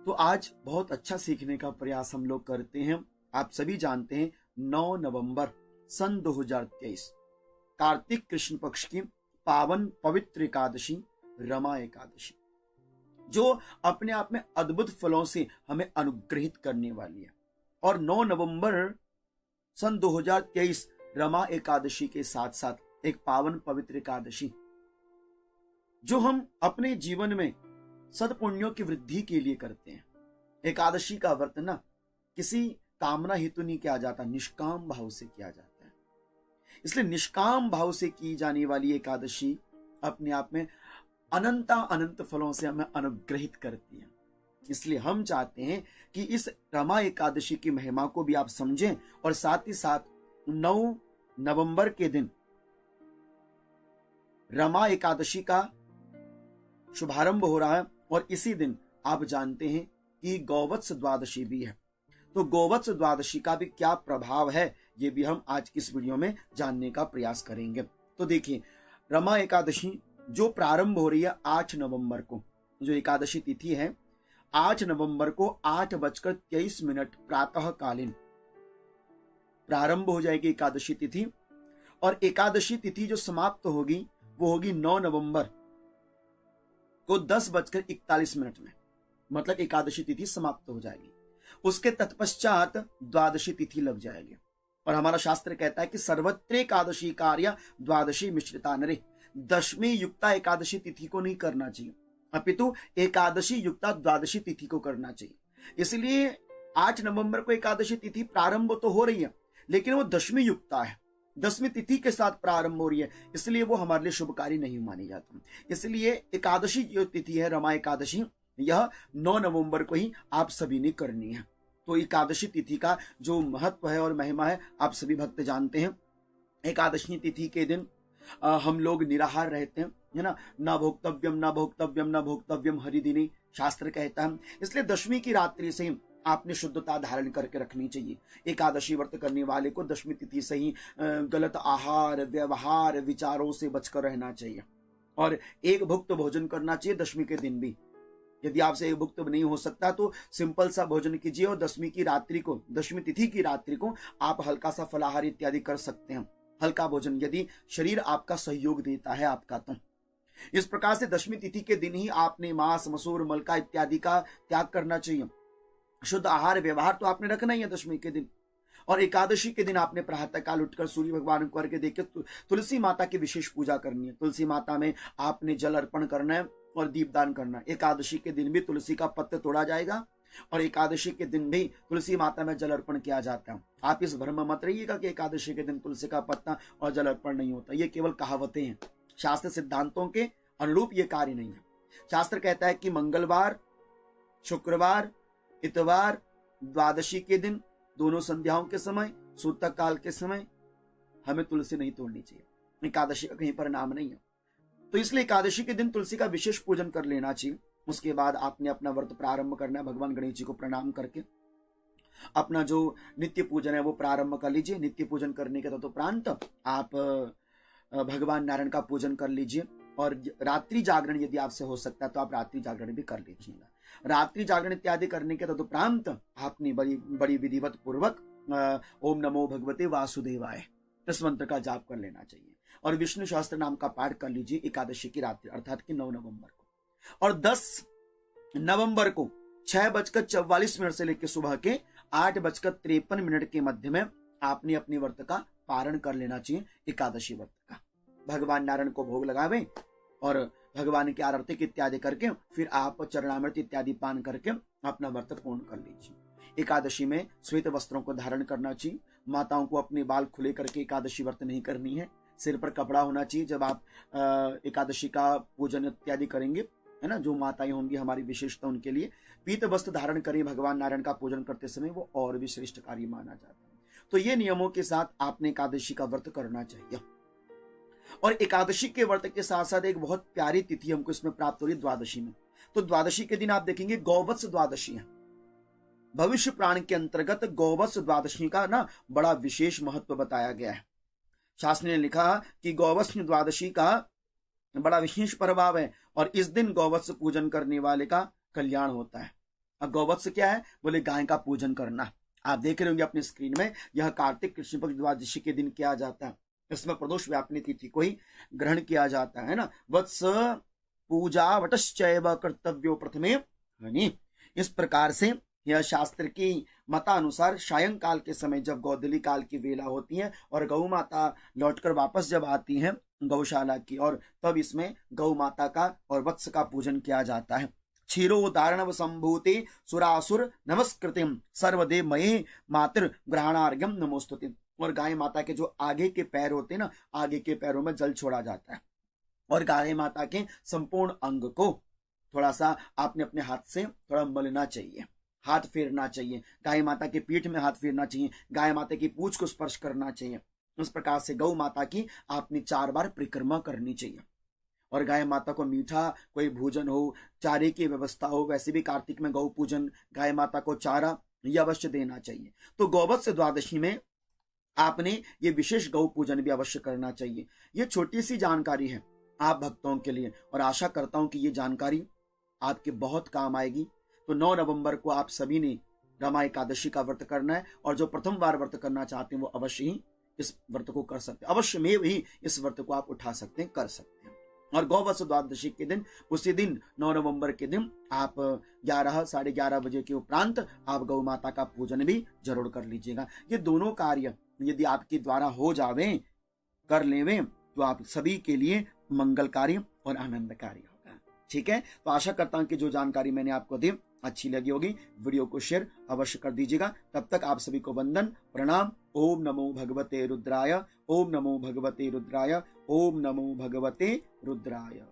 तो आज बहुत अच्छा सीखने का प्रयास हम लोग करते हैं। आप सभी जानते हैं 9 नवंबर सन 2023 कार्तिक कृष्ण पक्ष की पावन पवित्र एकादशी रमा एकादशी, जो अपने आप में अद्भुत फलों से हमें अनुग्रहित करने वाली है। और 9 नवंबर सन 2023 रमा एकादशी के साथ साथ एक पावन पवित्र एकादशी, जो हम अपने जीवन में सद्पुण्यों की वृद्धि के लिए करते हैं। एकादशी का व्रत ना किसी कामना हेतु नहीं किया जाता, निष्काम भाव से किया जाता है। इसलिए निष्काम भाव से की जाने वाली एकादशी अपने आप में अनंत फलों से हमें अनुग्रहित करती है। इसलिए हम चाहते हैं कि इस रमा एकादशी की महिमा को भी आप समझें और साथ ही साथ 9 नवंबर के दिन रमा एकादशी का शुभारंभ हो रहा है और इसी दिन आप जानते हैं कि गौवत्स द्वादशी भी है। तो गौवत्स द्वादशी का भी क्या प्रभाव है, ये भी हम आज की इस वीडियो में जानने का प्रयास करेंगे। तो देखिए, रमा एकादशी जो प्रारंभ हो रही है 8 नवंबर को, जो एकादशी तिथि है 8 नवंबर को 8:23 प्रातः कालीन प्रारंभ हो जाएगी एकादशी तिथि। और एकादशी तिथि जो समाप्त होगी वो होगी 9 नवंबर को 10:41 में, मतलब एकादशी तिथि समाप्त हो जाएगी। उसके तत्पश्चात द्वादशी तिथि लग जाएगी। और हमारा शास्त्र कहता है कि सर्वत्र एकादशी कार्य द्वादशी मिश्रिता नरे, दशमी युक्ता एकादशी तिथि को नहीं करना चाहिए, अपितु एकादशी युक्ता द्वादशी तिथि को करना चाहिए। इसलिए 8 नवंबर को एकादशी तिथि प्रारंभ तो हो रही है, लेकिन वो दशमी युक्ता है, दसवीं तिथि के साथ प्रारंभ हो रही है, इसलिए वो हमारे लिए शुभकारी नहीं मानी जाती। इसलिए एकादशी जो तिथि है रमा एकादशी, यह 9 नवंबर को ही आप सभी ने करनी है। तो एकादशी तिथि का जो महत्व है और महिमा है आप सभी भक्त जानते हैं। एकादशी तिथि के दिन हम लोग निराहार रहते हैं, है ना। ना भोक्तव्यम ना भोक्तव्यम ना भोक्तव्यम हरिदिनी शास्त्र कहता है। इसलिए दशमी की रात्रि से ही आपने शुद्धता धारण करके रखनी चाहिए। एकादशी व्रत करने वाले को दशमी तिथि से ही गलत आहार व्यवहार विचारों से बचकर रहना चाहिए और एक भुक्त भोजन करना चाहिए दशमी के दिन भी। यदि आपसे एक भुक्त नहीं हो सकता तो सिंपल सा भोजन कीजिए और दशमी तिथि की रात्रि को आप हल्का सा फलाहार इत्यादि कर सकते हैं, हल्का भोजन, यदि शरीर आपका सहयोग देता है आपका। तो इस प्रकार से दशमी तिथि के दिन ही आपने मांस मसूर मलका इत्यादि का त्याग करना चाहिए। शुद्ध आहार व्यवहार तो आपने रखना ही है दशमी के दिन। और एकादशी के दिन आपने प्रातः काल उठकर सूर्य भगवान को अर्घ्य देकर तुलसी माता की विशेष पूजा करनी है। तुलसी माता में आपने जल अर्पण करना है और दीपदान करना है। एकादशी के दिन भी तुलसी का पत्र तोड़ा जाएगा और एकादशी के दिन भी तुलसी माता में जल अर्पण किया जाता है। आप इस भ्रम में मत रहिएगा कि एकादशी के दिन तुलसी का पत्ता और जल अर्पण नहीं होता, ये केवल कहावतें हैं, शास्त्र सिद्धांतों के अनुरूप ये कार्य नहीं है। शास्त्र कहता है कि मंगलवार, शुक्रवार, इतवार, द्वादशी के दिन दोनों संध्याओं के समय, सूतक काल के समय हमें तुलसी नहीं तोड़नी चाहिए। एकादशी का कहीं पर नाम नहीं है, तो इसलिए एकादशी के दिन तुलसी का विशेष पूजन कर लेना चाहिए। उसके बाद आपने अपना व्रत प्रारंभ करना है। भगवान गणेश जी को प्रणाम करके अपना जो नित्य पूजन है वो प्रारंभ कर लीजिए। नित्य पूजन करने के तदुपरांत आप भगवान नारायण का पूजन कर लीजिए और रात्रि जागरण यदि आपसे हो सकता है तो आप रात्रि जागरण भी कर लीजिएगा। रात्रि जागरण इत्यादि करने के तदुपरांत आपने बड़ी विधिवत पूर्वक ओम नमो भगवते वासुदेवाय इस मंत्र का जाप कर लेना चाहिए और विष्णु सहस्त्र नाम का पाठ कर लीजिए एकादशी की रात्रि अर्थात कि 9 नवंबर को। और 10 नवंबर को 6:44 से लेकर सुबह के 8:53 के मध्य में आपने अपने व्रत का पारण कर लेना चाहिए, एकादशी व्रत का। भगवान नारायण को भोग लगावे और भगवान की आरती इत्यादि करके फिर आप चरणामृत इत्यादि पान करके अपना व्रत पूर्ण कर लीजिए। एकादशी में श्वेत वस्त्रों को धारण करना चाहिए। माताओं को अपने बाल खुले करके एकादशी व्रत नहीं करनी है। सिर पर कपड़ा होना चाहिए जब आप एकादशी का पूजन इत्यादि करेंगे, है ना। जो माताएं होंगी हमारी विशेषता उनके लिए पीत वस्त्र धारण करें भगवान नारायण का पूजन करते समय, वो और भी श्रेष्ठ कार्य माना जाता है। तो ये नियमों के साथ आपने एकादशी का व्रत करना चाहिए। और एकादशी के व्रत के साथ साथ एक बहुत प्यारी तिथि हमको इसमें प्राप्त हो रही है द्वादशी में। तो द्वादशी के दिन आप देखेंगे गौवत्स द्वादशी है। भविष्य प्राण के अंतर्गत गौवत्स द्वादशी का ना बड़ा विशेष महत्व बताया गया है। शास्त्र ने लिखा कि गौवत्स द्वादशी का बड़ा विशेष प्रभाव है और इस दिन गौवत्स पूजन करने वाले का कल्याण होता है। अब गौवत्स क्या है? बोले गाय का पूजन करना। आप देख रहे होंगे अपने स्क्रीन में, यह कार्तिक कृष्ण पक्ष द्वादशी के दिन किया जाता है। इसमें प्रदोष व्यापिनी तिथि को ही ग्रहण किया जाता है ना। वत्स पूजा वटश्चैव कर्तव्यो प्रथमे हनि। इस प्रकार से यह शास्त्र की मतानुसार सायंकाल के समय जब गोधूली काल की वेला होती है और गौ माता लौटकर वापस जब आती है गौशाला की, और तब इसमें गौ माता का और वत्स का पूजन किया जाता है। क्षीरोदारणव संभूति सुरासुर नमस्कृतिम सर्वदेव मये मातृ ग्रहणार्घ्यम नमोस्तुति। और गाय माता के जो आगे के पैर होते हैं ना, आगे के पैरों में जल छोड़ा जाता है और गाय माता के संपूर्ण अंग को थोड़ा सा आपने अपने हाथ से थोड़ा मलना चाहिए, हाथ फेरना चाहिए, गाय माता के पीठ में हाथ फेरना चाहिए, गाय माता की पूंछ को स्पर्श करना चाहिए। उस प्रकार से गौ माता की आपने 4 बार परिक्रमा करनी चाहिए। और गाय माता को मीठा कोई भोजन हो, चारे की व्यवस्था हो, वैसे भी कार्तिक में गौ पूजन, गाय माता को चारा ये अवश्य देना चाहिए। तो गौवत्स द्वादशी में आपने ये विशेष गौ पूजन भी अवश्य करना चाहिए। ये छोटी सी जानकारी है आप भक्तों के लिए, और आशा करता हूं कि ये जानकारी आपके बहुत काम आएगी। तो 9 नवंबर को आप सभी ने रमा एकादशी का व्रत करना है, और जो प्रथम बार व्रत करना चाहते हैं वो अवश्य ही इस व्रत को कर सकते हैं, अवश्य में ही इस व्रत को आप उठा सकते हैं, कर सकते हैं। और गौवत्स द्वादशी के दिन, उसी दिन 9 नवंबर के दिन आप 11 साढ़े 11 बजे के उपरांत आप गौ माता का पूजन भी जरूर कर लीजिएगा। ये दोनों कार्य यदि आपके द्वारा हो जावे, कर लेवे, तो आप सभी के लिए मंगलकारी और आनंदकारी होगा। ठीक है, तो आशा करता हूं कि जो जानकारी मैंने आपको दी अच्छी लगी होगी। वीडियो को शेयर अवश्य कर दीजिएगा। तब तक आप सभी को वंदन प्रणाम। ओम नमो भगवते रुद्राय, ओम नमो भगवते रुद्राय, ओम नमो भगवते रुद्राय।